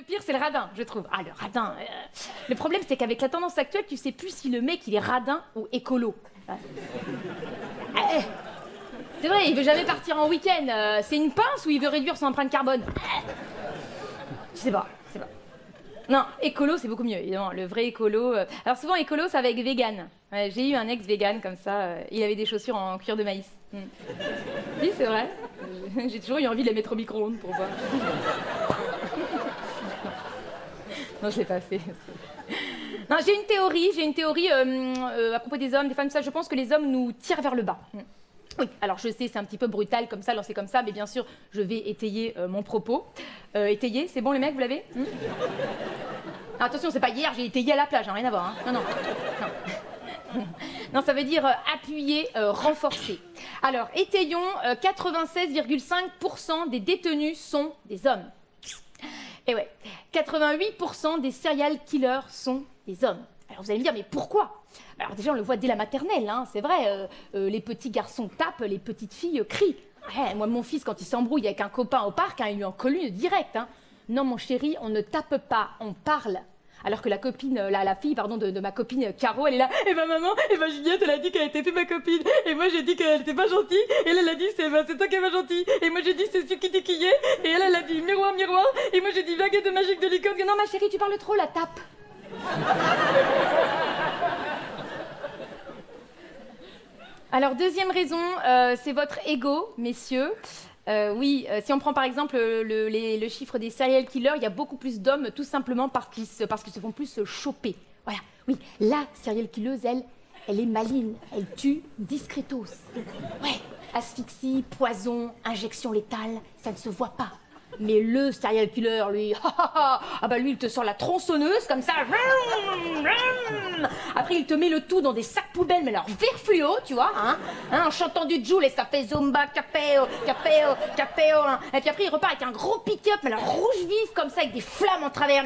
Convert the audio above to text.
le pire, c'est le radin, je trouve. Ah, le radin. Le problème, c'est qu'avec la tendance actuelle, tu sais plus si le mec, il est radin ou écolo. C'est vrai, il veut jamais partir en week-end. C'est une pince ou il veut réduire son empreinte carbone? Je sais pas. Non, écolo, c'est beaucoup mieux, évidemment. Le vrai écolo. Alors souvent, écolo, ça va avec vegan. Ouais, j'ai eu un ex vegan comme ça. Il avait des chaussures en cuir de maïs. Oui, c'est vrai. J'ai toujours eu envie de les mettre au micro-ondes pour voir. Non, je l'ai pas fait. Non, j'ai une théorie à propos des hommes, des femmes, ça. Je pense que les hommes nous tirent vers le bas. Oui, alors je sais, c'est un petit peu brutal comme ça, lancé comme ça, mais bien sûr, je vais étayer mon propos. Étayer, c'est bon les mecs, vous l'avez? Non, attention, c'est pas hier, j'ai étayé à la plage, hein, rien à voir. Hein. Non. Non, ça veut dire appuyer, renforcer. Alors, étayons, 96,5% des détenus sont des hommes. Et ouais, 88% des serial killers sont des hommes. Alors vous allez me dire, mais pourquoi? Alors déjà, on le voit dès la maternelle, hein, c'est vrai, les petits garçons tapent, les petites filles crient. Ouais, moi, mon fils, quand il s'embrouille avec un copain au parc, hein, il lui en colle une direct. Hein. Non, mon chéri, on ne tape pas, on parle. Alors que la copine, la fille, pardon, de ma copine Caro, elle est là. Eh ben maman, Juliette, elle a dit qu'elle était plus ma copine. Et moi j'ai dit qu'elle était pas gentille. Et elle a dit c'est toi qui es pas gentille. Et moi j'ai dit c'est celui qui t'est quillé. Et elle a dit miroir. Et moi j'ai dit baguette de magique de licorne. Non ma chérie, tu parles trop, la tape. Alors deuxième raison, c'est votre ego, messieurs. Oui, si on prend par exemple le chiffre des serial killers, il y a beaucoup plus d'hommes tout simplement parce qu'ils se font plus choper. Voilà, oui, la serial killeuse, elle est maligne, elle tue discretos. Ouais, asphyxie, poison, injection létale, ça ne se voit pas. Mais le serial killer, lui, lui, il te sort la tronçonneuse comme ça. Après, il te met le tout dans des sacs poubelles, mais alors vert fluo, tu vois, hein, en chantant du Joule et ça fait Zumba, capéo. Hein. Et puis après, il repart avec un gros pick-up, mais alors rouge vif comme ça, avec des flammes en travers.